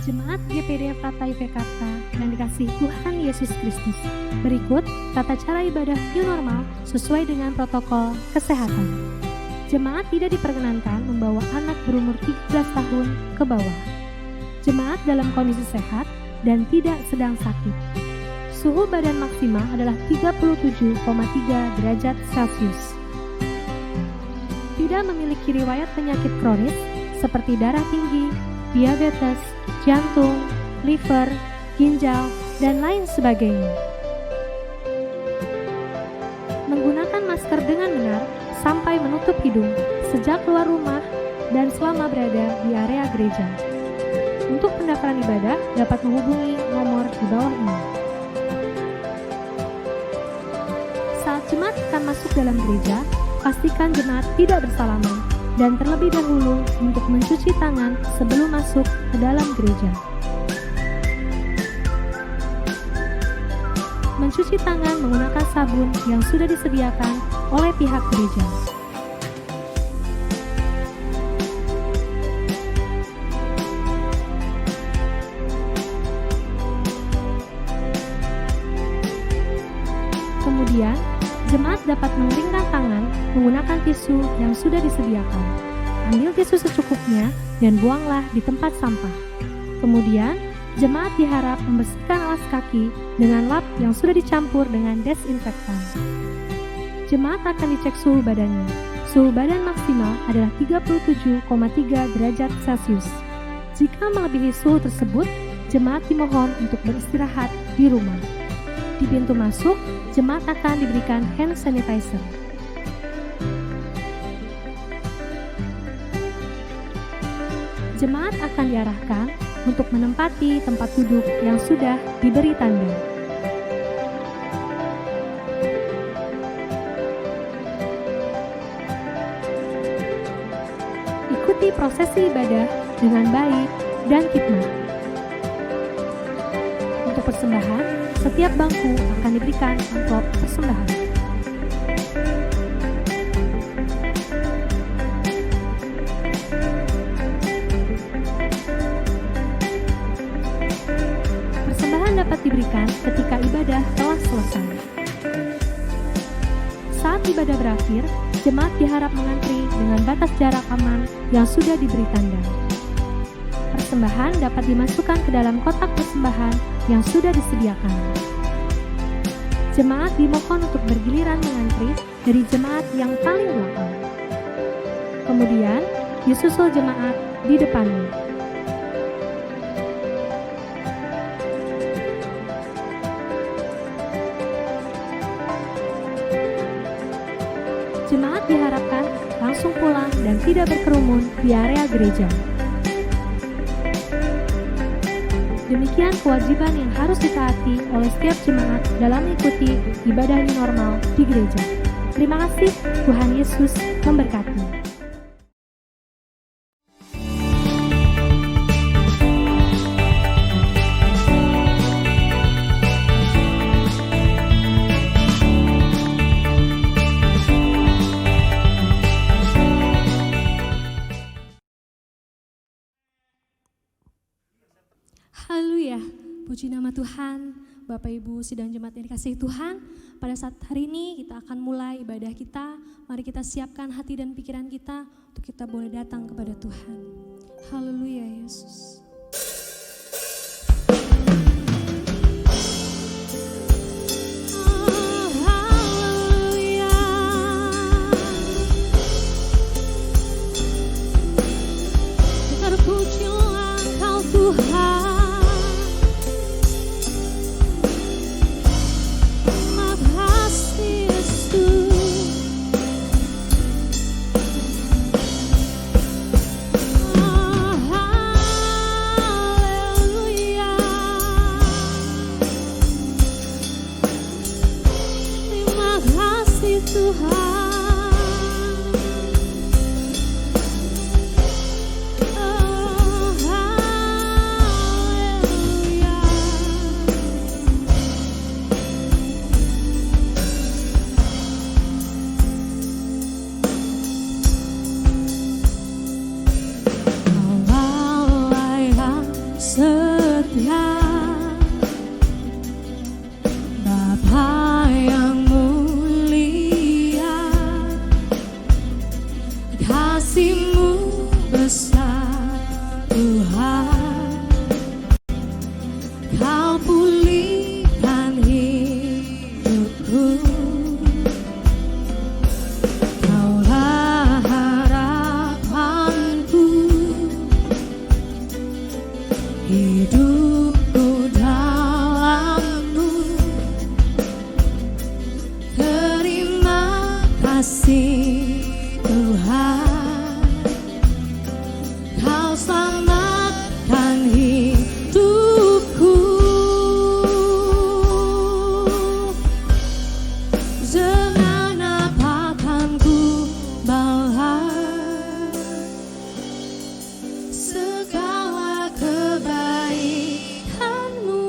Jemaat GPD Frata Yogyakarta yang dikasihi Tuhan Yesus Kristus. Berikut tata cara ibadah new normal sesuai dengan protokol kesehatan. Jemaat tidak diperkenankan membawa anak berumur 13 tahun ke bawah. Jemaat dalam kondisi sehat dan tidak sedang sakit. Suhu badan maksimal adalah 37,3 derajat Celcius. Tidak memiliki riwayat penyakit kronis seperti darah tinggi, diabetes, jantung, liver, ginjal, dan lain sebagainya. Menggunakan masker dengan benar sampai menutup hidung sejak keluar rumah dan selama berada di area gereja. Untuk pendaftaran ibadah dapat menghubungi nomor di bawah ini. Saat jemaat akan masuk dalam gereja, pastikan jemaat tidak bersalaman dan terlebih dahulu untuk mencuci tangan sebelum masuk ke dalam gereja. Mencuci tangan menggunakan sabun yang sudah disediakan oleh pihak gereja. Kemudian, jemaat dapat mengeringkan tangan menggunakan tisu yang sudah disediakan. Ambil tisu secukupnya dan buanglah di tempat sampah. Kemudian, jemaat diharap membersihkan alas kaki dengan lap yang sudah dicampur dengan desinfektan. Jemaat akan dicek suhu badannya. Suhu badan maksimal adalah 37,3 derajat Celcius. Jika melebihi suhu tersebut, jemaat dimohon untuk beristirahat di rumah. Di pintu masuk, jemaat akan diberikan hand sanitizer. Jemaat akan diarahkan untuk menempati tempat duduk yang sudah diberi tanda. Ikuti prosesi ibadah dengan baik dan khidmat. Untuk persembahan, setiap bangku akan diberikan amplop persembahan. Persembahan dapat diberikan ketika ibadah telah selesai. Saat ibadah berakhir, jemaat diharap mengantri dengan batas jarak aman yang sudah diberi tanda. Persembahan dapat dimasukkan ke dalam kotak persembahan yang sudah disediakan. Jemaat dimohon untuk bergiliran mengantri dari jemaat yang paling belakang. Kemudian, disusul jemaat di depannya. Jemaat diharapkan langsung pulang dan tidak berkerumun di area gereja. Demikian kewajiban yang harus ditaati oleh setiap jemaat dalam mengikuti ibadah new normal di gereja. Terima kasih, Tuhan Yesus memberkati. Haleluya, puji nama Tuhan. Bapak Ibu sidang jemaat yang dikasihi Tuhan, pada saat hari ini kita akan mulai ibadah kita. Mari kita siapkan hati dan pikiran kita untuk kita boleh datang kepada Tuhan. Haleluya Yesus. kasih Tuhan, Kau selamatkan hidupku. Dengan apa kan ku balas segala kebaikan-Mu?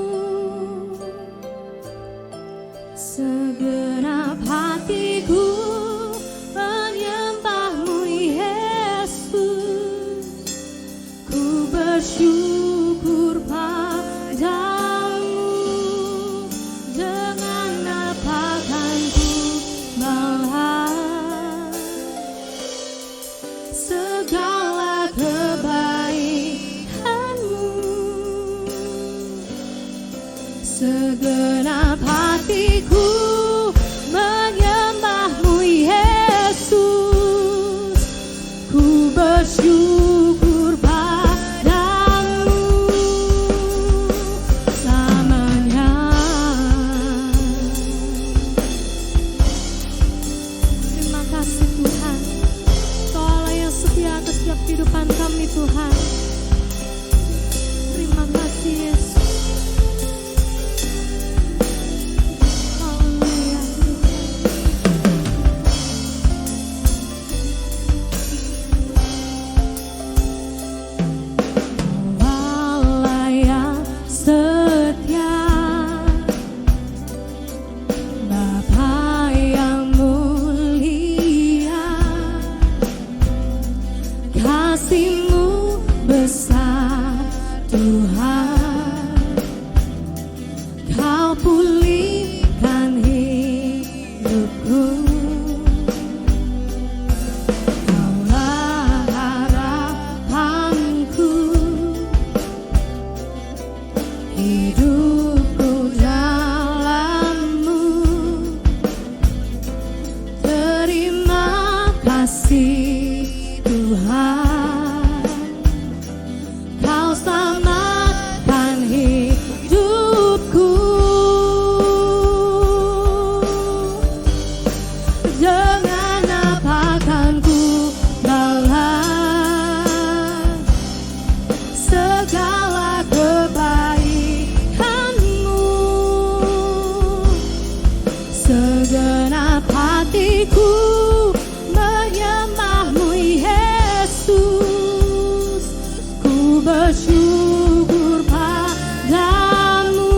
Segenap hatiku menyembah-Mu, Yesus. Ku bersyukur padamu. Dengan apa kan ku balas segala kebaikan-Mu? Segenap hatiku menyembah-Mu, Yesus. Ku bersyukur padamu selamanya. Terima kasih Tuhan, Kau Allah yang setia atas setiap kehidupan kami Tuhan. Terima kasih Yesus. Haleluya. Allah yang setia, Bapa yang mulia, kasih-Mu besar Tuhan. Kau pulihkan hidupku. Kaulah harapanku, hidupku dalam-Mu. Terima kasih Tuhan, Kau selamatkan hidupku. Dengan apa kan ku balas segala kebaikan-Mu? Segenap hatiku menyembah-Mu, Yesus. Ku bersyukur padamu.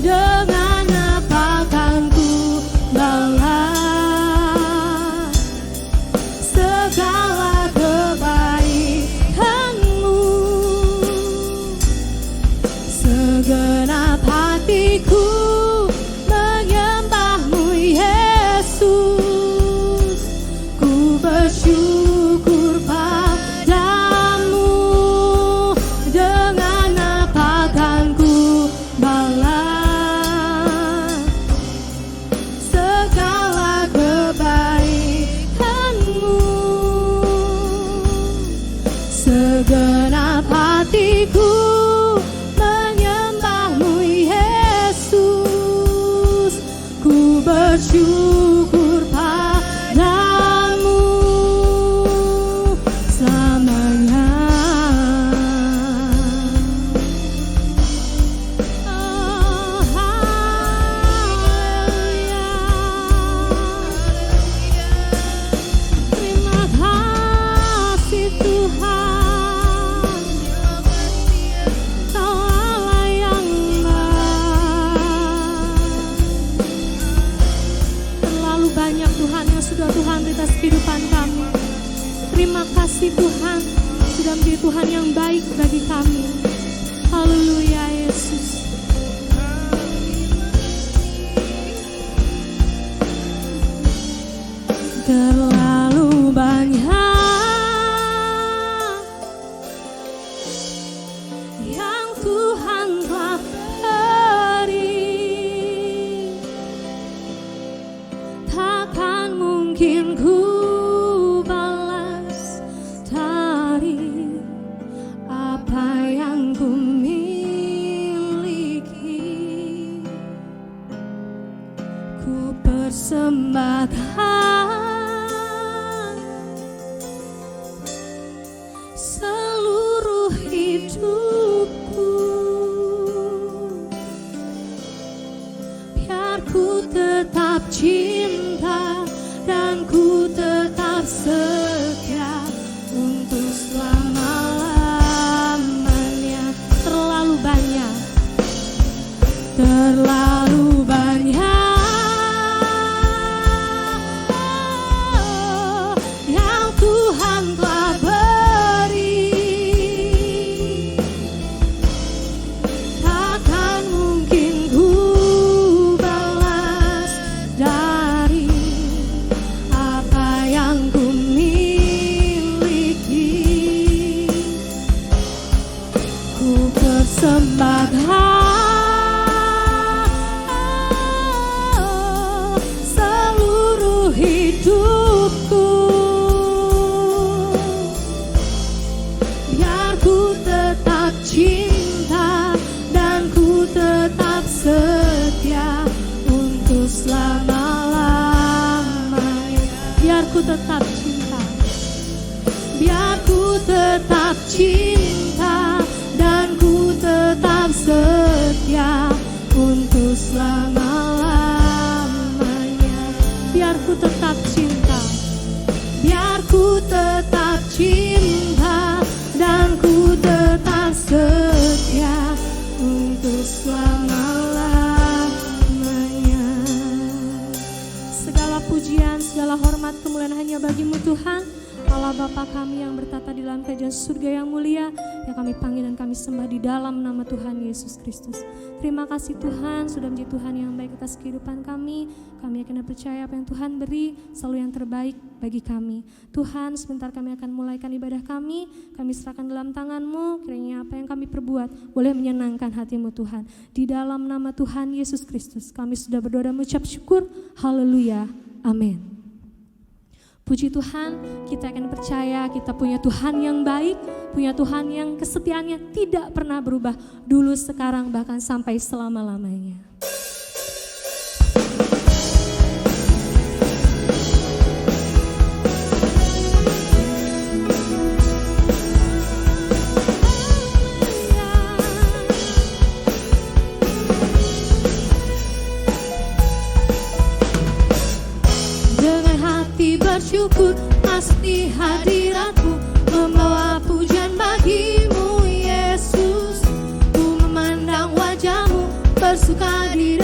Dengan apa kan ku balas segala kebaikan-Mu? Segenap hatiku menyembah-Mu, Yesus. Ku bersyukur padamu. Dengan apa kan ku balas segala kebaikan-Mu? Segenap hatiku menyembah-Mu, Yesus. Ku bersyukur padamu selamanya. Oh, haleluya. Terima kasih Tuhan, Kau Allah yang baik. Terlalu banyak Tuhan yang sudah Tuhan beri atas kehidupan kami. Terima kasih Tuhan sudah menjadi Tuhan yang baik bagi kami. Haleluya Yesus. Terlalu banyak yang Tuhan telah beri, takkan mungkin ku balas dari apa yang ku miliki. Ku persembahkan ku tetap cinta dan ku tetap setia untuk selama-lamanya. Terlalu banyak yang Tuhan telah beri, takkan mungkin ku balas dari apa yang ku miliki. Ku persembahkan seluruh hidupku, biar ku tetap cinta dan ku tetap setia untuk selama-lamanya. Biar ku tetap cinta, biar ku tetap cinta dan ku tetap setia untuk selama-lamanya. Biar ku tetap cinta, biar ku tetap cinta dan ku tetap setia untuk selama-lamanya. Segala pujian, segala hormat, kemuliaan hanya bagi-Mu Tuhan, Allah Bapa kami yang bertata di dalam kerajaan surga yang mulia, yang kami panggil dan kami sembah di dalam nama Tuhan Yesus Kristus. Terima kasih Tuhan sudah menjadi Tuhan yang baik atas kehidupan kami. Kami yakin dan percaya apa yang Tuhan beri selalu yang terbaik bagi kami. Tuhan, sebentar kami akan mulaikan ibadah kami serahkan dalam tangan-Mu. Kiranya apa yang kami perbuat boleh menyenangkan hati-Mu Tuhan. Di dalam nama Tuhan Yesus Kristus kami sudah berdoa dan mengucap syukur. Haleluya, amin. Puji Tuhan, kita akan percaya kita punya Tuhan yang baik, punya Tuhan yang kesetiaannya tidak pernah berubah, dulu, sekarang, bahkan sampai selama-lamanya. Bersyukur masuk di hadirat-Mu, membawa pujian bagi-Mu Yesus. Ku memandang wajah-Mu, bersuka di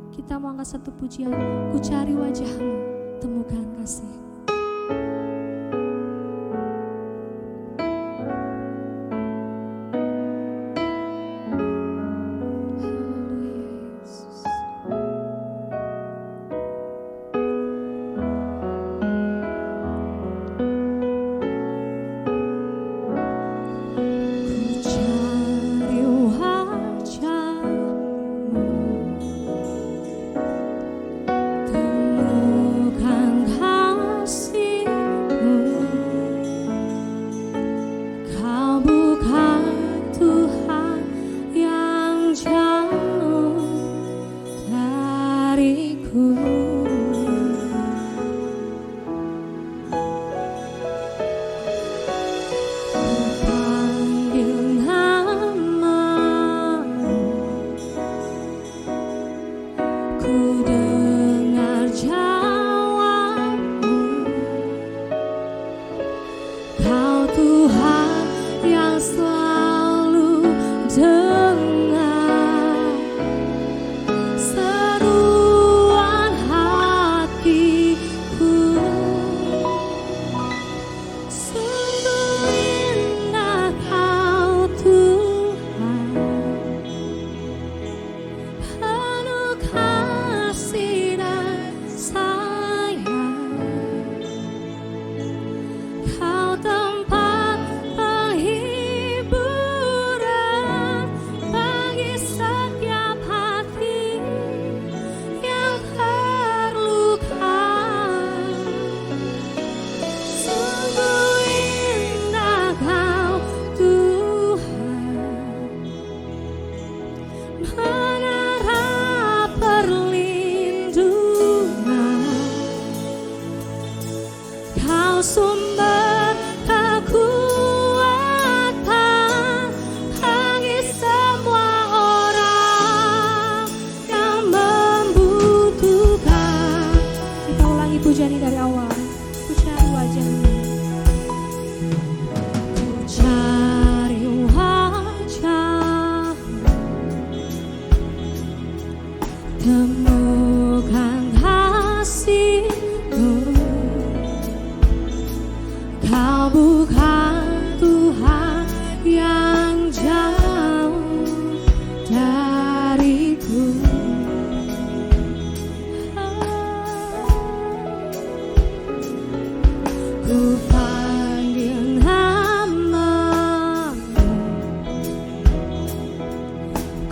Kita mau angkat satu pujian, ku cari wajah-Mu, temukan kasih.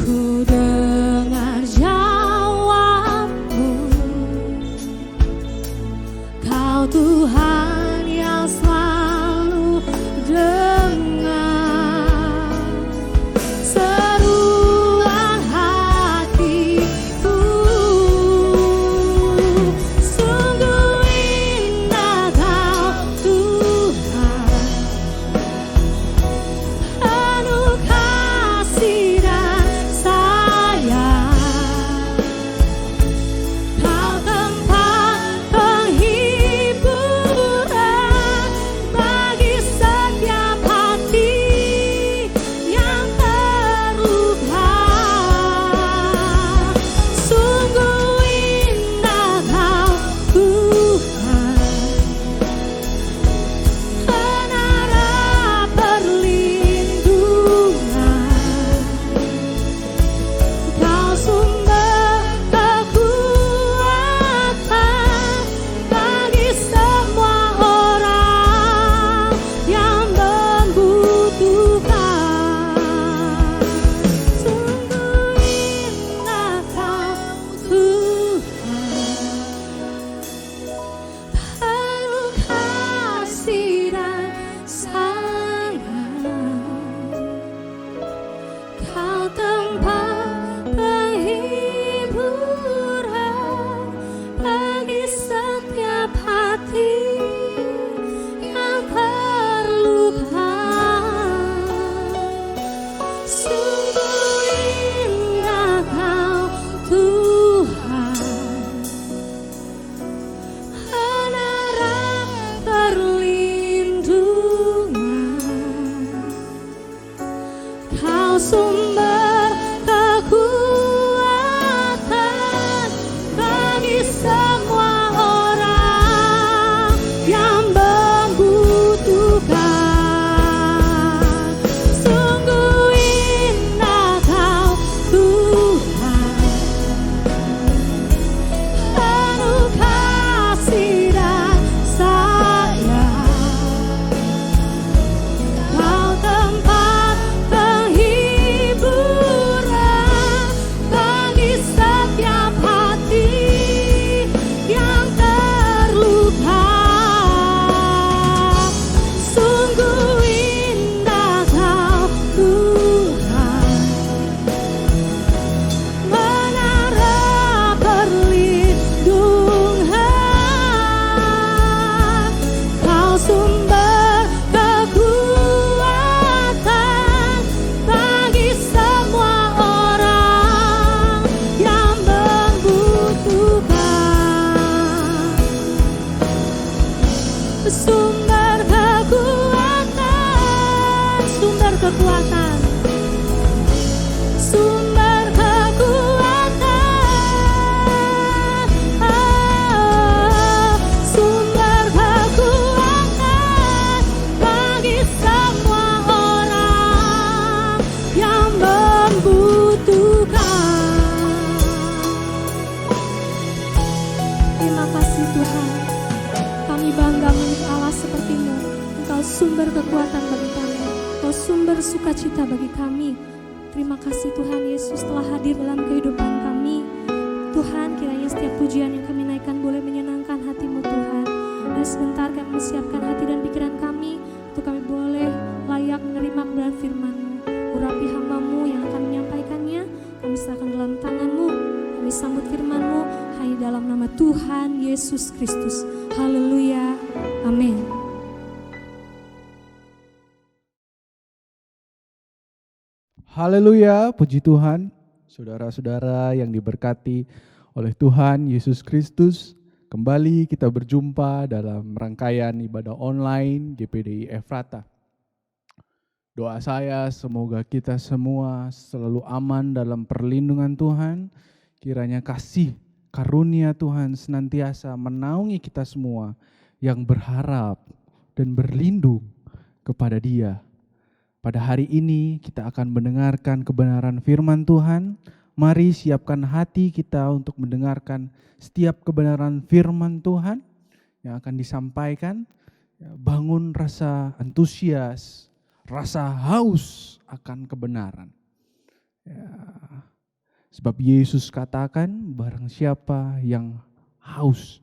Ku dengar jawabmu, kasih Tuhan. Kami bangga milik Allah seperti-Mu. Engkau sumber kekuatan bagi kami. Engkau sumber sukacita bagi kami. Terima kasih Tuhan Yesus telah hadir dalam kehidupan kami. Tuhan, kiranya setiap pujian yang kami naikkan boleh menyenangkan hati-Mu Tuhan. Dan sebentar kami menyiapkan hati dan pikiran kami untuk kami boleh layak menerima kebenaran firman-Mu. Urapi hamba-Mu yang akan menyampaikannya, kami serahkan dalam tangan-Mu. Kami sambut firman-Mu hanya dalam nama Tuhan Yesus Kristus. Haleluya. Amin. Haleluya, puji Tuhan. Saudara-saudara yang diberkati oleh Tuhan Yesus Kristus, kembali kita berjumpa dalam rangkaian ibadah online GPDI Efrata. Doa saya semoga kita semua selalu aman dalam perlindungan Tuhan. Kiranya kasih karunia Tuhan senantiasa menaungi kita semua yang berharap dan berlindung kepada Dia. Pada hari ini kita akan mendengarkan kebenaran firman Tuhan. Mari siapkan hati kita untuk mendengarkan setiap kebenaran firman Tuhan yang akan disampaikan. Bangun rasa antusias, rasa haus akan kebenaran. Sebab Yesus katakan, barang siapa yang haus,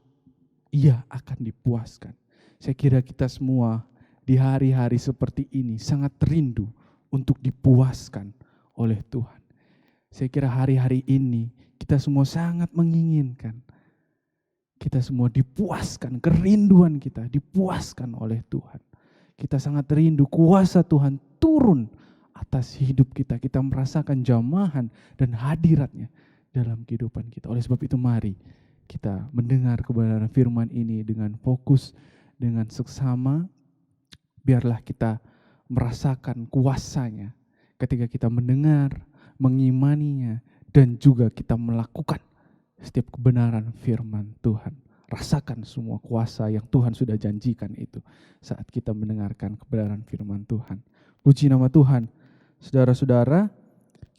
ia akan dipuaskan. Saya kira kita semua di hari-hari seperti ini sangat rindu untuk dipuaskan oleh Tuhan. Saya kira hari-hari ini kita semua sangat menginginkan kita semua dipuaskan, kerinduan kita dipuaskan oleh Tuhan. Kita sangat rindu kuasa Tuhan turun atas hidup kita. Kita merasakan jamahan dan hadiratnya dalam kehidupan kita. Oleh sebab itu mari kita mendengar kebenaran firman ini dengan fokus, dengan seksama. Biarlah kita merasakan kuasanya ketika kita mendengar, mengimaninya, dan juga kita melakukan setiap kebenaran firman Tuhan. Rasakan semua kuasa yang Tuhan sudah janjikan itu saat kita mendengarkan kebenaran firman Tuhan. Puji nama Tuhan. Saudara-saudara,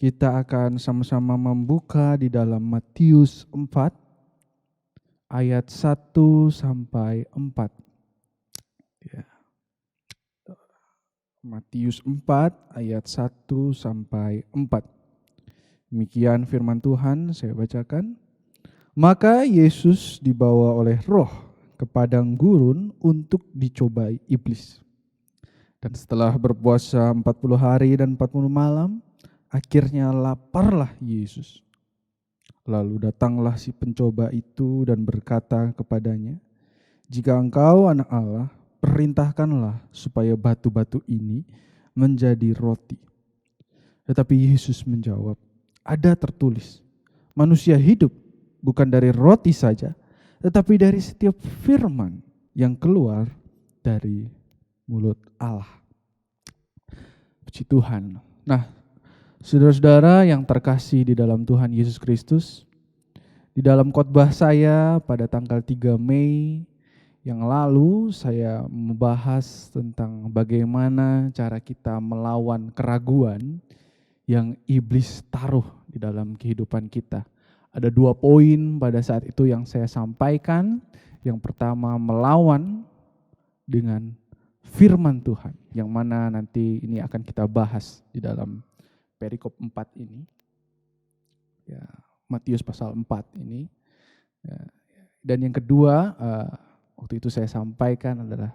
kita akan sama-sama membuka di dalam Matius 4 ayat 1 sampai 4. Ya. Matius 4 ayat 1 sampai 4. Demikian firman Tuhan, saya bacakan. Maka Yesus dibawa oleh Roh ke padang gurun untuk dicobai iblis. Dan setelah berpuasa 40 hari dan 40 malam, akhirnya laparlah Yesus. Lalu datanglah si pencoba itu dan berkata kepadanya, "Jika engkau anak Allah, perintahkanlah supaya batu-batu ini menjadi roti." Tetapi Yesus menjawab, "Ada tertulis, manusia hidup bukan dari roti saja, tetapi dari setiap firman yang keluar dari mulut Allah." Puji Tuhan. Nah, saudara-saudara yang terkasih di dalam Tuhan Yesus Kristus, di dalam khotbah saya pada tanggal 3 Mei yang lalu, saya membahas tentang bagaimana cara kita melawan keraguan yang iblis taruh di dalam kehidupan kita. Ada 2 poin pada saat itu yang saya sampaikan. Yang pertama, melawan dengan firman Tuhan, yang mana nanti ini akan kita bahas di dalam perikop 4 ini. Ya, Matius pasal 4 ini. Ya, dan yang kedua, waktu itu saya sampaikan adalah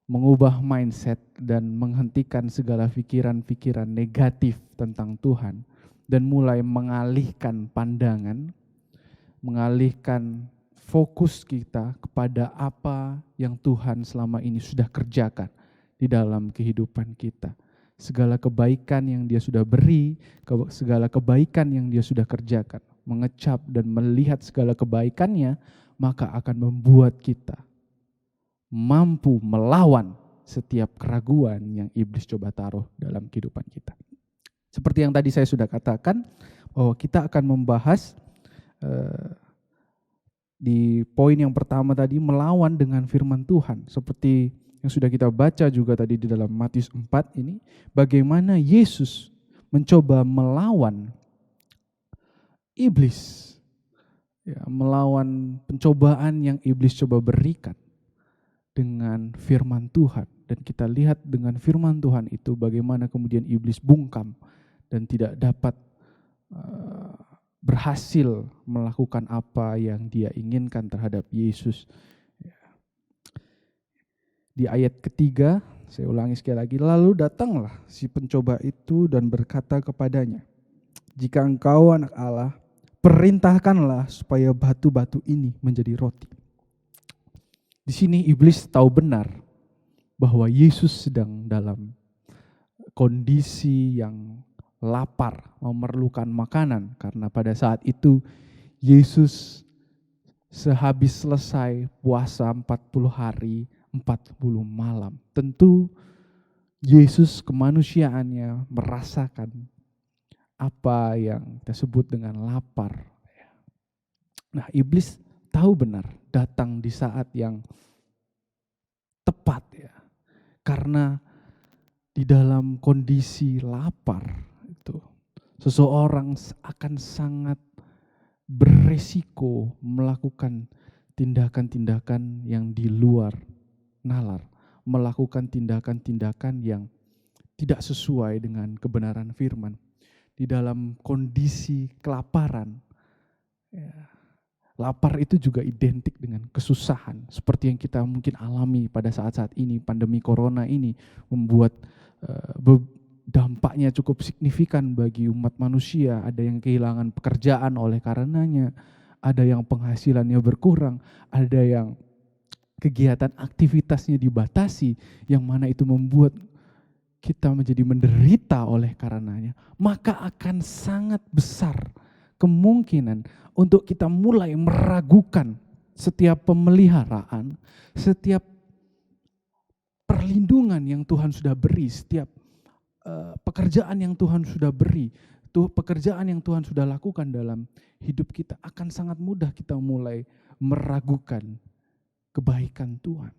mengubah mindset dan menghentikan segala pikiran-pikiran negatif tentang Tuhan. Dan mulai mengalihkan pandangan, mengalihkan fokus kita kepada apa yang Tuhan selama ini sudah kerjakan di dalam kehidupan kita. Segala kebaikan yang Dia sudah beri, segala kebaikan yang Dia sudah kerjakan. Mengecap dan melihat segala kebaikannya, maka akan membuat kita mampu melawan setiap keraguan yang iblis coba taruh dalam kehidupan kita. Seperti yang tadi saya sudah katakan, bahwa kita akan membahas di poin yang pertama tadi, melawan dengan firman Tuhan. Seperti yang sudah kita baca juga tadi di dalam Matius 4 ini, bagaimana Yesus mencoba melawan iblis. ya, melawan pencobaan yang iblis coba berikan dengan firman Tuhan. Dan kita lihat dengan firman Tuhan itu bagaimana kemudian iblis bungkam dan tidak dapat berhasil melakukan apa yang dia inginkan terhadap Yesus. Di ayat ketiga, saya ulangi sekali lagi, lalu datanglah si pencoba itu dan berkata kepadanya, jika engkau anak Allah, perintahkanlah supaya batu-batu ini menjadi roti. Di sini iblis tahu benar bahwa Yesus sedang dalam kondisi yang lapar, memerlukan makanan. Karena pada saat itu Yesus sehabis selesai puasa 40 hari, 40 malam. Tentu Yesus kemanusiaannya merasakan apa yang kita sebut dengan lapar. Nah, iblis tahu benar datang di saat yang tepat ya. Karena di dalam kondisi lapar itu seseorang akan sangat beresiko melakukan tindakan-tindakan yang di luar nalar, melakukan tindakan-tindakan yang tidak sesuai dengan kebenaran firman. Di dalam kondisi kelaparan, ya, lapar itu juga identik dengan kesusahan. Seperti yang kita mungkin alami pada saat-saat ini, pandemi corona ini membuat dampaknya cukup signifikan bagi umat manusia. Ada yang kehilangan pekerjaan oleh karenanya, ada yang penghasilannya berkurang, ada yang kegiatan aktivitasnya dibatasi, yang mana itu membuat kita menjadi menderita oleh karenanya. Maka akan sangat besar kemungkinan untuk kita mulai meragukan setiap pemeliharaan, setiap perlindungan yang Tuhan sudah beri, setiap pekerjaan yang Tuhan sudah beri, pekerjaan yang Tuhan sudah lakukan dalam hidup kita, akan sangat mudah kita mulai meragukan kebaikan Tuhan.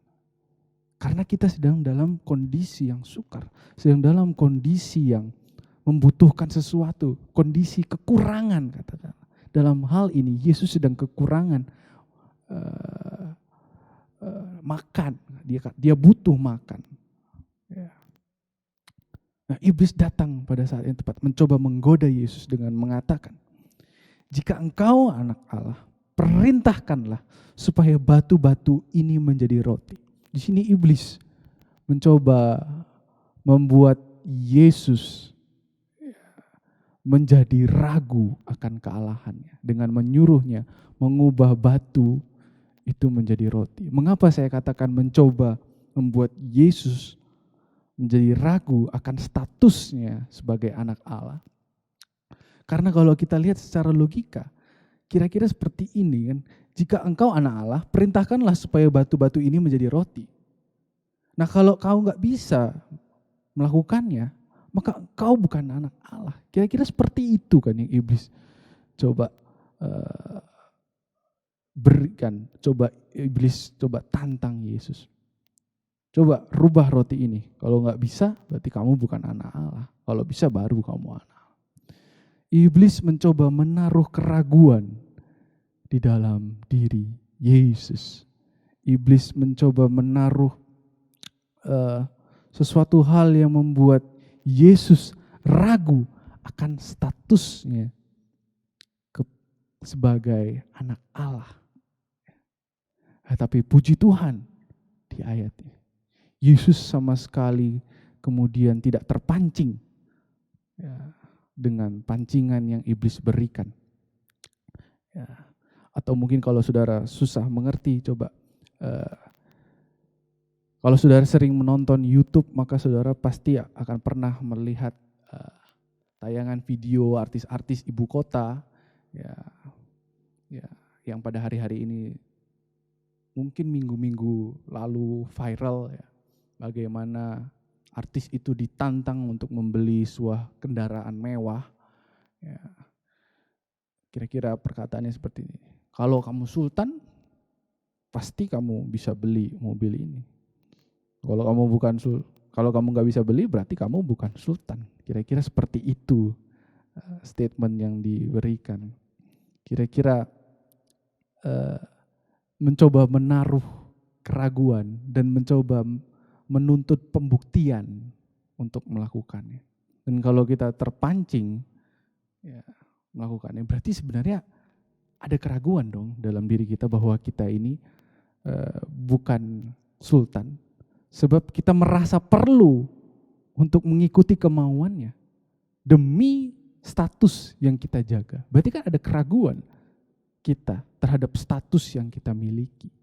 Karena kita sedang dalam kondisi yang sukar, sedang dalam kondisi yang membutuhkan sesuatu, kondisi kekurangan katakan. Dalam hal ini Yesus sedang kekurangan makan, dia butuh makan. Ya. Nah, iblis datang pada saat yang tepat, mencoba menggoda Yesus dengan mengatakan, jika engkau anak Allah, perintahkanlah supaya batu-batu ini menjadi roti. Di sini iblis mencoba membuat Yesus menjadi ragu akan kealahannya dengan menyuruhnya mengubah batu itu menjadi roti. Mengapa saya katakan mencoba membuat Yesus menjadi ragu akan statusnya sebagai anak Allah? Karena kalau kita lihat secara logika, kira-kira seperti ini kan, jika engkau anak Allah, perintahkanlah supaya batu-batu ini menjadi roti. Nah, kalau kau nggak bisa melakukannya, maka engkau bukan anak Allah. Kira-kira seperti itu kan yang iblis coba berikan, iblis coba tantang Yesus. Coba rubah roti ini. Kalau nggak bisa, berarti kamu bukan anak Allah. Kalau bisa, baru kamu anak Allah. Iblis mencoba menaruh keraguan di dalam diri Yesus. Iblis mencoba menaruh sesuatu hal yang membuat Yesus ragu akan statusnya sebagai anak Allah. Tapi puji Tuhan di ayat ini, Yesus sama sekali kemudian tidak terpancing dengan pancingan yang iblis berikan. Atau mungkin kalau saudara susah mengerti, coba kalau saudara sering menonton YouTube, maka saudara pasti akan pernah melihat tayangan video artis-artis ibu kota yang pada hari-hari ini mungkin minggu-minggu lalu viral, bagaimana artis itu ditantang untuk membeli sebuah kendaraan mewah. Kira-kira perkataannya seperti ini. Kalau kamu sultan, pasti kamu bisa beli mobil ini. Kalau kamu nggak bisa beli, berarti kamu bukan sultan. Kira-kira seperti itu statement yang diberikan. Kira-kira eh, mencoba menaruh keraguan dan mencoba menuntut pembuktian untuk melakukannya. Dan kalau kita terpancing ya, melakukannya, berarti sebenarnya ada keraguan dong dalam diri kita bahwa kita ini bukan sultan. Sebab kita merasa perlu untuk mengikuti kemauannya demi status yang kita jaga. Berarti kan ada keraguan kita terhadap status yang kita miliki.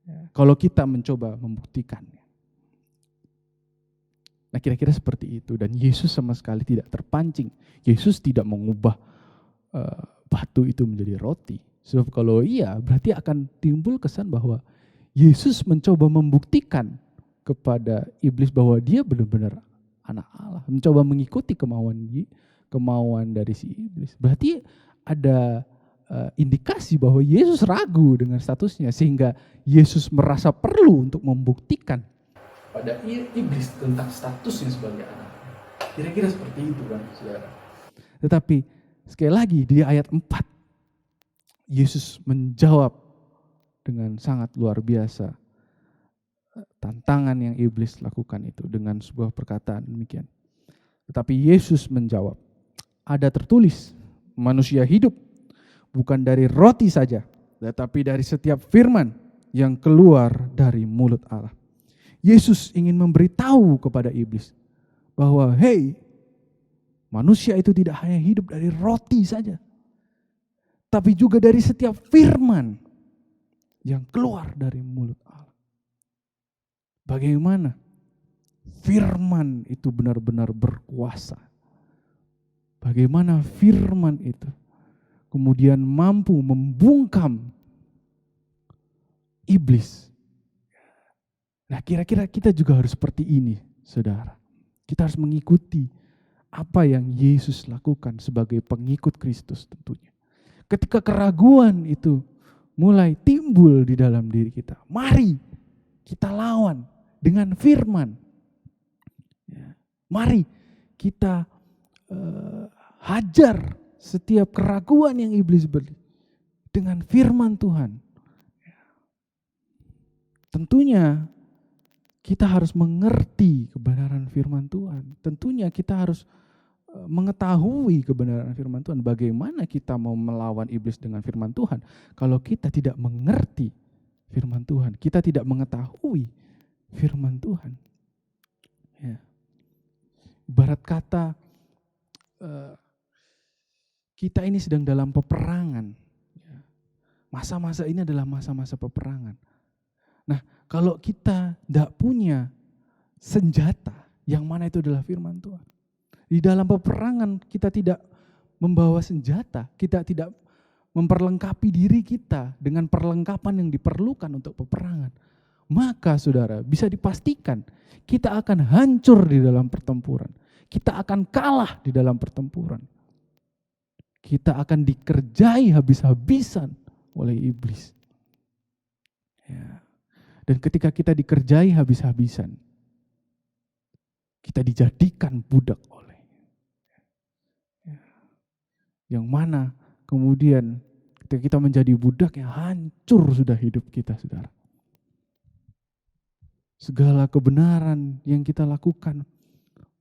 Ya, kalau kita mencoba membuktikannya. Nah, kira-kira seperti itu. Dan Yesus sama sekali tidak terpancing. Yesus tidak mengubah batu itu menjadi roti. Sebab kalau iya, berarti akan timbul kesan bahwa Yesus mencoba membuktikan kepada iblis bahwa dia benar-benar anak Allah. Mencoba mengikuti kemauan dari si iblis. Berarti ada indikasi bahwa Yesus ragu dengan statusnya, sehingga Yesus merasa perlu untuk membuktikan pada iblis tentang statusnya sebagai anak. Kira-kira seperti itu kan, saudara. Tetapi sekali lagi di ayat 4, Yesus menjawab dengan sangat luar biasa tantangan yang iblis lakukan itu dengan sebuah perkataan demikian. Tetapi Yesus menjawab, ada tertulis, manusia hidup bukan dari roti saja, tetapi dari setiap firman yang keluar dari mulut Allah. Yesus ingin memberitahu kepada iblis bahwa manusia itu tidak hanya hidup dari roti saja, tapi juga dari setiap firman yang keluar dari mulut Allah. Bagaimana firman itu benar-benar berkuasa. Bagaimana firman itu kemudian mampu membungkam iblis. Nah, kira-kira kita juga harus seperti ini, saudara. Kita harus mengikuti apa yang Yesus lakukan sebagai pengikut Kristus tentunya. Ketika keraguan itu mulai timbul di dalam diri kita, mari kita lawan dengan firman. Mari kita hajar setiap keraguan yang iblis beri dengan firman Tuhan. Tentunya kita harus mengerti kebenaran firman Tuhan. Tentunya kita harus mengetahui kebenaran firman Tuhan. Bagaimana kita mau melawan iblis dengan firman Tuhan kalau kita tidak mengerti firman Tuhan, kita tidak mengetahui firman Tuhan. Ya. Ibarat kata kita ini sedang dalam peperangan. Masa-masa ini adalah masa-masa peperangan. Nah, kalau kita tidak punya senjata, yang mana itu adalah firman Tuhan. Di dalam peperangan kita tidak membawa senjata, kita tidak memperlengkapi diri kita dengan perlengkapan yang diperlukan untuk peperangan. Maka saudara, bisa dipastikan kita akan hancur di dalam pertempuran. Kita akan kalah di dalam pertempuran. Kita akan dikerjai habis-habisan oleh iblis. Ya. Dan ketika kita dikerjai habis-habisan, kita dijadikan budak oleh. Ya. Yang mana kemudian ketika kita menjadi budak, yang hancur sudah hidup kita, saudara. Segala kebenaran yang kita lakukan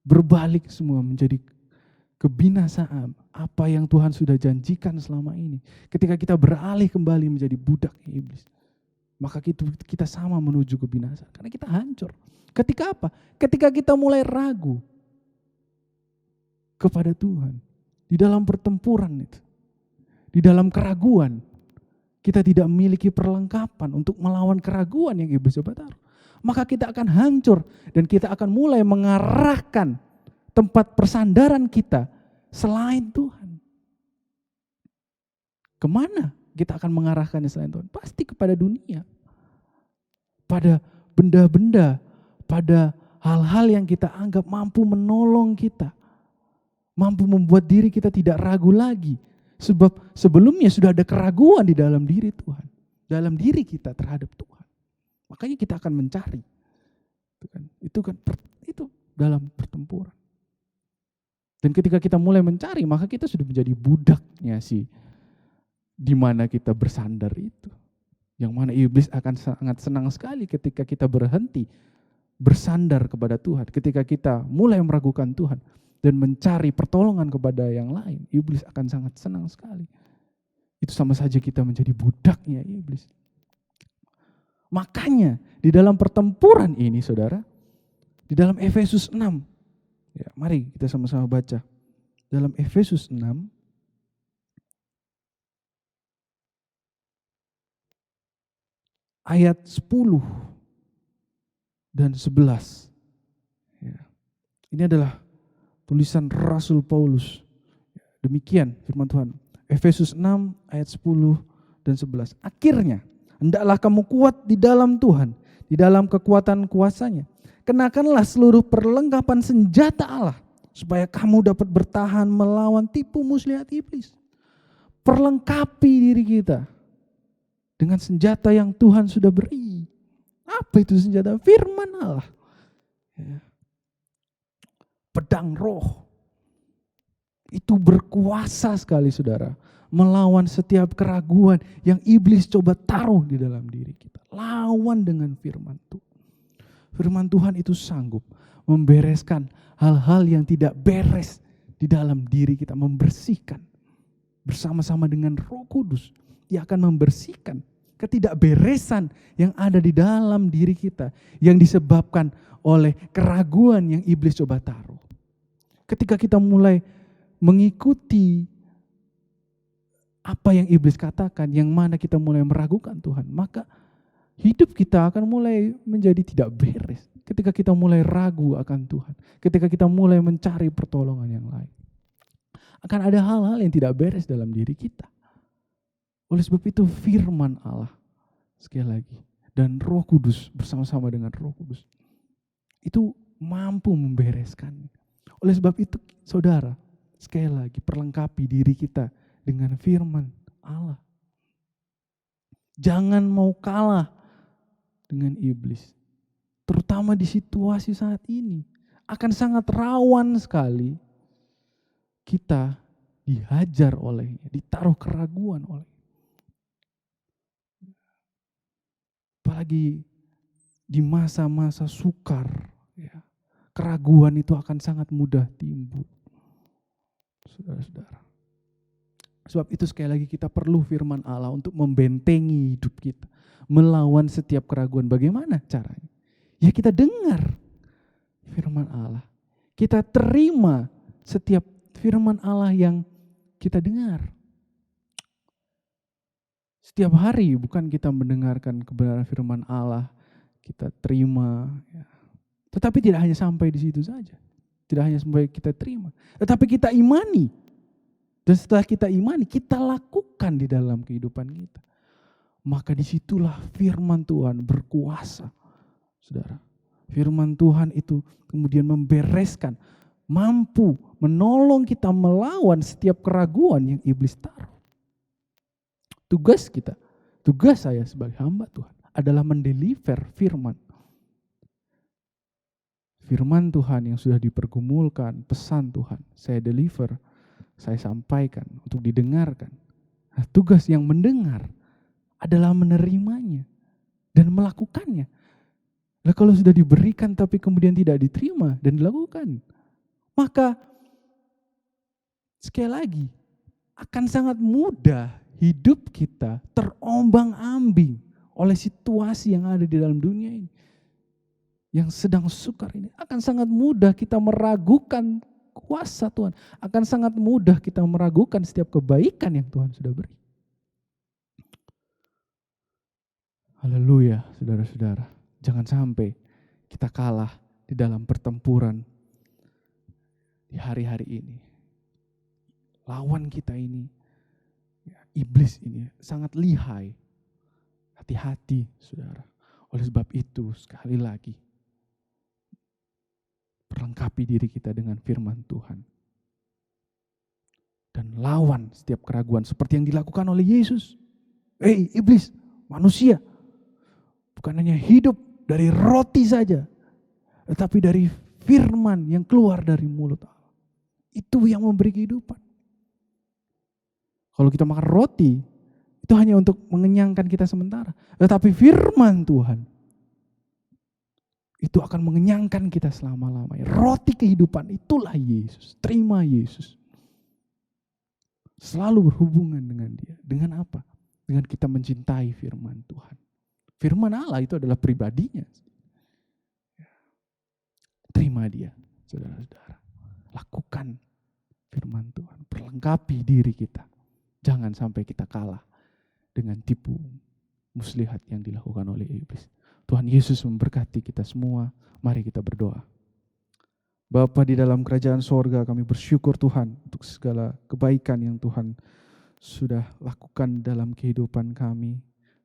berbalik semua menjadi kebinasaan apa yang Tuhan sudah janjikan selama ini. Ketika kita beralih kembali menjadi budak iblis, maka kita sama menuju kebinasaan. Karena kita hancur. Ketika apa? Ketika kita mulai ragu kepada Tuhan. Di dalam pertempuran itu. Di dalam keraguan. Kita tidak memiliki perlengkapan untuk melawan keraguan yang iblis coba taruh. Maka kita akan hancur. Dan kita akan mulai mengarahkan tempat persandaran kita selain Tuhan. Kemana kita akan mengarahkannya selain Tuhan? Pasti kepada dunia. Pada benda-benda, pada hal-hal yang kita anggap mampu menolong kita. Mampu membuat diri kita tidak ragu lagi. Sebab sebelumnya sudah ada keraguan di dalam diri Tuhan. Dalam diri kita terhadap Tuhan. Makanya kita akan mencari. Itu dalam pertempuran. Dan ketika kita mulai mencari, maka kita sudah menjadi budaknya si di mana kita bersandar itu. Yang mana iblis akan sangat senang sekali ketika kita berhenti bersandar kepada Tuhan. Ketika kita mulai meragukan Tuhan dan mencari pertolongan kepada yang lain, iblis akan sangat senang sekali. Itu sama saja kita menjadi budaknya iblis. Makanya di dalam pertempuran ini saudara, di dalam Efesus 6, ya, mari kita sama-sama baca. Dalam Efesus 6, ayat 10 dan 11. Ya. Ini adalah tulisan Rasul Paulus. Demikian firman Tuhan. Efesus 6 ayat 10 dan 11. Akhirnya, hendaklah kamu kuat di dalam Tuhan, di dalam kekuatan kuasanya. Kenakanlah seluruh perlengkapan senjata Allah, supaya kamu dapat bertahan melawan tipu muslihat iblis. Perlengkapi diri kita dengan senjata yang Tuhan sudah beri. Apa itu senjata? Firman Allah. Ya. Pedang roh. Itu berkuasa sekali saudara. Melawan setiap keraguan yang iblis coba taruh di dalam diri kita. Lawan dengan firman Tuhan. Firman Tuhan itu sanggup membereskan hal-hal yang tidak beres di dalam diri kita. Membersihkan. Bersama-sama dengan Roh Kudus. Dia akan membersihkan ketidakberesan yang ada di dalam diri kita. Yang disebabkan oleh keraguan yang iblis coba taruh. Ketika kita mulai mengikuti apa yang iblis katakan, yang mana kita mulai meragukan Tuhan, maka hidup kita akan mulai menjadi tidak beres. Ketika kita mulai ragu akan Tuhan, ketika kita mulai mencari pertolongan yang lain, akan ada hal-hal yang tidak beres dalam diri kita. Oleh sebab itu firman Allah, sekali lagi, dan Roh Kudus bersama-sama dengan Roh Kudus, itu mampu membereskan. Oleh sebab itu saudara, sekali lagi perlengkapi diri kita dengan firman Allah. Jangan mau kalah dengan iblis. Terutama di situasi saat ini. Akan sangat rawan sekali kita dihajar olehnya, ditaruh keraguan olehnya. Apalagi di masa-masa sukar, ya, keraguan itu akan sangat mudah timbul. Saudara-saudara. Sebab itu sekali lagi kita perlu firman Allah untuk membentengi hidup kita. Melawan setiap keraguan. Bagaimana caranya? Ya kita dengar firman Allah. Kita terima setiap firman Allah yang kita dengar. Setiap hari bukan kita mendengarkan kebenaran firman Allah. Kita terima. Ya. Tetapi tidak hanya sampai di situ saja. Tidak hanya sampai kita terima. Tetapi kita imani. Dan setelah kita imani, kita lakukan di dalam kehidupan kita. Maka disitulah firman Tuhan berkuasa. Saudara, firman Tuhan itu kemudian membereskan, mampu menolong kita melawan setiap keraguan yang iblis taruh. Tugas kita, tugas saya sebagai hamba Tuhan adalah mendeliver firman. Firman Tuhan yang sudah dipergumulkan, pesan Tuhan, saya deliver. Saya sampaikan untuk didengarkan. Nah, tugas yang mendengar adalah menerimanya dan melakukannya. Nah, kalau sudah diberikan tapi kemudian tidak diterima dan dilakukan, maka sekali lagi akan sangat mudah hidup kita terombang-ambing oleh situasi yang ada di dalam dunia ini. Yang sedang sukar ini akan sangat mudah kita meragukan kuasa Tuhan. Akan sangat mudah kita meragukan setiap kebaikan yang Tuhan sudah beri. Haleluya, saudara-saudara. Jangan sampai kita kalah di dalam pertempuran di hari-hari ini. Lawan kita ini, iblis ini sangat lihai. Hati-hati, saudara. Oleh sebab itu, sekali lagi, perlengkapi diri kita dengan firman Tuhan. Dan lawan setiap keraguan seperti yang dilakukan oleh Yesus. Iblis, manusia. Bukan hanya hidup dari roti saja. Tetapi dari firman yang keluar dari mulut Allah. Itu yang memberi kehidupan. Kalau kita makan roti, Itu hanya untuk mengenyangkan kita sementara. Tetapi firman Tuhan itu akan mengenyangkan kita selama-lamanya. Roti kehidupan itulah Yesus. Terima Yesus. Selalu berhubungan dengan Dia. Dengan apa? Dengan kita mencintai firman Tuhan. Firman Allah itu adalah pribadinya. Terima Dia, saudara-saudara. Lakukan firman Tuhan. Perlengkapi diri kita. Jangan sampai kita kalah dengan tipu muslihat yang dilakukan oleh iblis. Tuhan Yesus memberkati kita semua. Mari kita berdoa. Bapa di dalam kerajaan sorga, kami bersyukur Tuhan untuk segala kebaikan yang Tuhan sudah lakukan dalam kehidupan kami.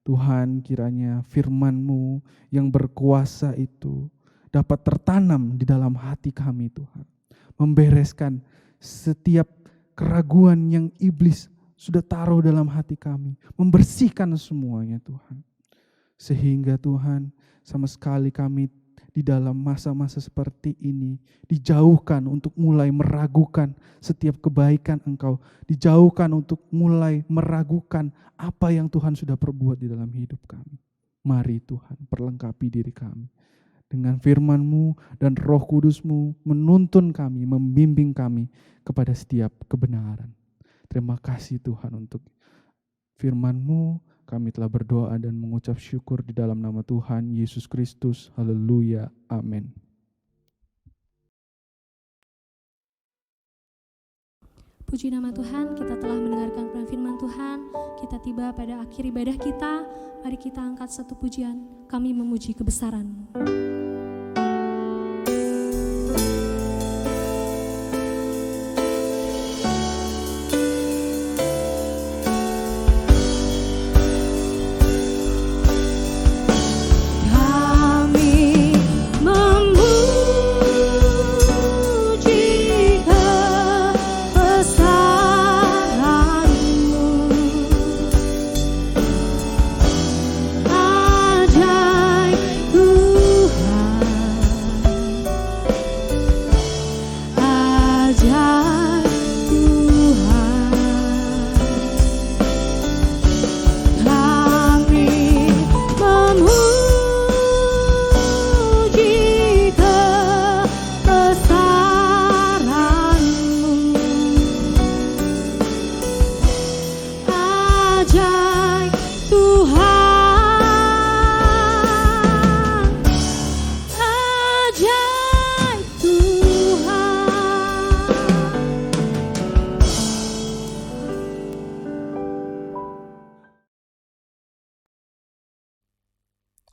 Tuhan, kiranya firman-Mu yang berkuasa itu dapat tertanam di dalam hati kami Tuhan. Membereskan setiap keraguan yang iblis sudah taruh dalam hati kami. Membersihkan semuanya Tuhan. Sehingga Tuhan, sama sekali kami di dalam masa-masa seperti ini dijauhkan untuk mulai meragukan setiap kebaikan Engkau. Dijauhkan untuk mulai meragukan apa yang Tuhan sudah perbuat di dalam hidup kami. Mari Tuhan, perlengkapi diri kami dengan firman-Mu dan Roh Kudus-Mu menuntun kami, membimbing kami kepada setiap kebenaran. Terima kasih Tuhan untuk firman-Mu. Kami telah berdoa dan mengucap syukur di dalam nama Tuhan Yesus Kristus. Haleluya. Amin. Puji nama Tuhan, kita telah mendengarkan firman Tuhan. Kita tiba pada akhir ibadah kita. Mari kita angkat satu pujian. Kami memuji kebesaran-Mu.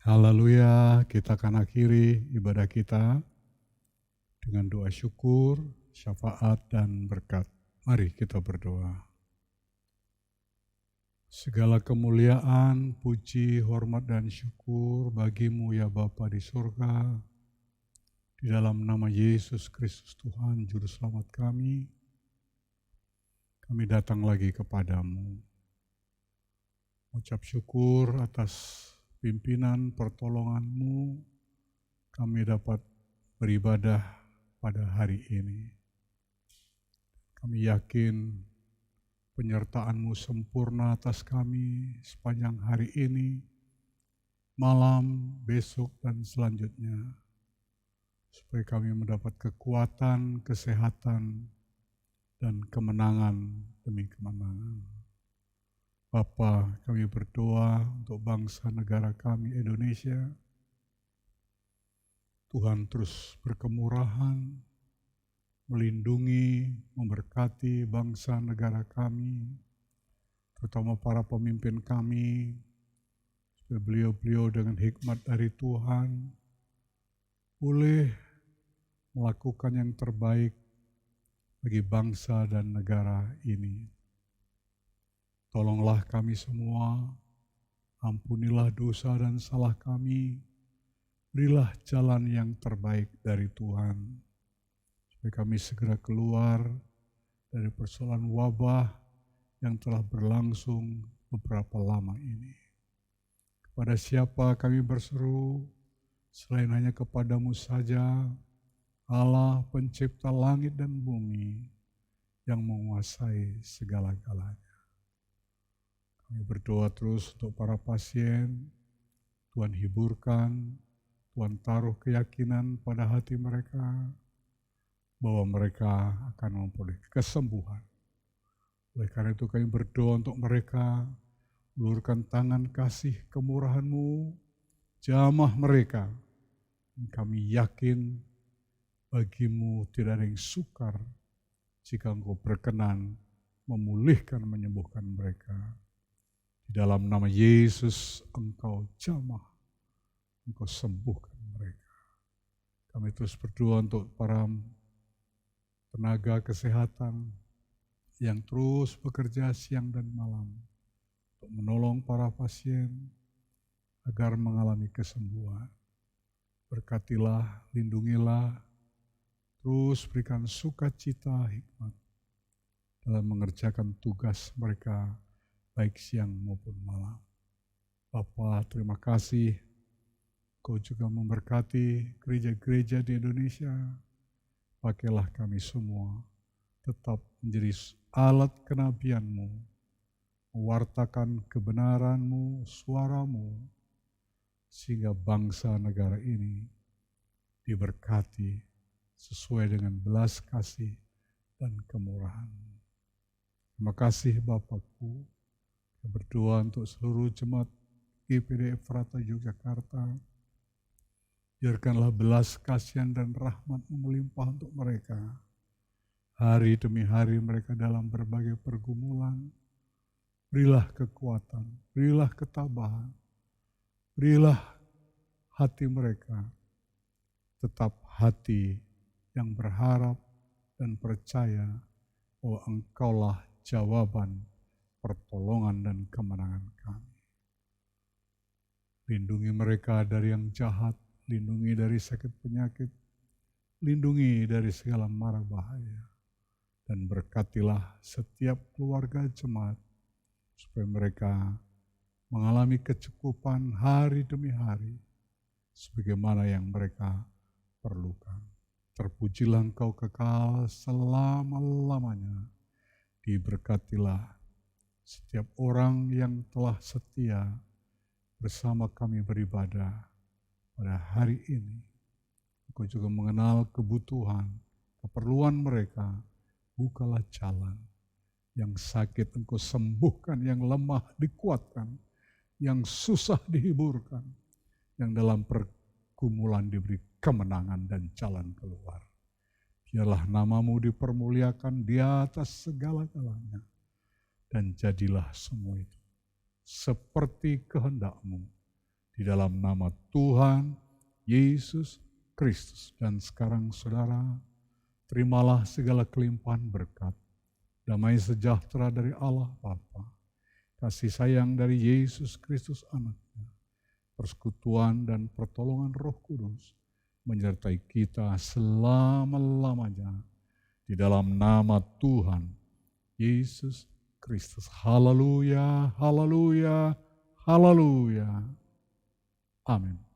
Haleluya, kita akan akhiri ibadah kita dengan doa syukur, syafaat, dan berkat. Mari kita berdoa. Segala kemuliaan, puji, hormat, dan syukur bagi-Mu ya Bapa di surga. Di dalam nama Yesus Kristus Tuhan, Juru Selamat kami datang lagi kepadamu. Ucap syukur atas pimpinan pertolongan-Mu, kami dapat beribadah pada hari ini. Kami yakin penyertaan-Mu sempurna atas kami sepanjang hari ini, malam, besok, dan selanjutnya. Supaya kami mendapat kekuatan, kesehatan, dan kemenangan demi kemenangan. Bapa, kami berdoa untuk bangsa negara kami Indonesia. Tuhan terus berkemurahan, melindungi, memberkati bangsa negara kami, terutama para pemimpin kami, supaya beliau-beliau dengan hikmat dari Tuhan boleh melakukan yang terbaik bagi bangsa dan negara ini. Tolonglah kami semua, ampunilah dosa dan salah kami, berilah jalan yang terbaik dari Tuhan, supaya kami segera keluar dari persoalan wabah yang telah berlangsung beberapa lama ini. Kepada siapa kami berseru, selain hanya kepadamu saja, Allah pencipta langit dan bumi yang menguasai segala-galanya. Kami berdoa terus untuk para pasien. Tuhan hiburkan, Tuhan taruh keyakinan pada hati mereka bahwa mereka akan memperoleh kesembuhan. Oleh karena itu kami berdoa untuk mereka, ulurkan tangan kasih kemurahan-Mu, jamah mereka. Kami yakin bagi-Mu tidak ada yang sukar jika Engkau berkenan memulihkan, menyembuhkan mereka. Di dalam nama Yesus Engkau jamah, Engkau sembuhkan mereka. Kami terus berdoa untuk para tenaga kesehatan yang terus bekerja siang dan malam untuk menolong para pasien agar mengalami kesembuhan. Berkatilah, lindungilah, terus berikan sukacita hikmat dalam mengerjakan tugas mereka baik siang maupun malam. Bapa, terima kasih Kau juga memberkati gereja-gereja di Indonesia. Pakailah kami semua tetap menjadi alat kenabian-Mu, mewartakan kebenaran-Mu, suara-Mu, sehingga bangsa negara ini diberkati sesuai dengan belas kasih dan kemurahan-Mu. Terima kasih Bapakku. Berdoa untuk seluruh jemaat GPD Efrata Yogyakarta. Biarkanlah belas kasihan dan rahmat-Mu melimpah untuk mereka. Hari demi hari mereka dalam berbagai pergumulan. Berilah kekuatan, berilah ketabahan, berilah hati mereka tetap hati yang berharap dan percaya bahwa Engkaulah jawaban, pertolongan dan kemenangan kami. Lindungi mereka dari yang jahat, lindungi dari sakit penyakit, lindungi dari segala mara bahaya, dan berkatilah setiap keluarga jemaat supaya mereka mengalami kecukupan hari demi hari sebagaimana yang mereka perlukan. Terpujilah Engkau kekal selama-lamanya. Diberkatilah setiap orang yang telah setia bersama kami beribadah pada hari ini. Engkau juga mengenal kebutuhan, keperluan mereka. Bukalah jalan. Yang sakit Engkau sembuhkan, yang lemah dikuatkan, yang susah dihiburkan, yang dalam pergumulan diberi kemenangan dan jalan keluar. Biarlah nama-Mu dipermuliakan di atas segala-galanya. Dan jadilah semua itu seperti kehendak-Mu. Di dalam nama Tuhan Yesus Kristus. Dan sekarang saudara, terimalah segala kelimpahan berkat, damai sejahtera dari Allah Bapa, kasih sayang dari Yesus Kristus Anak-Nya, persekutuan dan pertolongan Roh Kudus menyertai kita selama-lamanya. Di dalam nama Tuhan Yesus Kristus. Haleluya, haleluya, haleluya. Amin.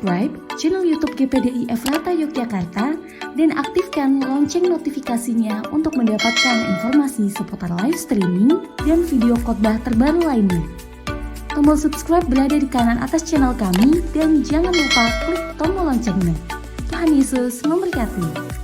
Subscribe channel YouTube GPDI Efrata Yogyakarta dan aktifkan lonceng notifikasinya untuk mendapatkan informasi seputar live streaming dan video khotbah terbaru lainnya. Tombol subscribe berada di kanan atas channel kami dan jangan lupa klik tombol loncengnya. Tuhan Yesus memberkati.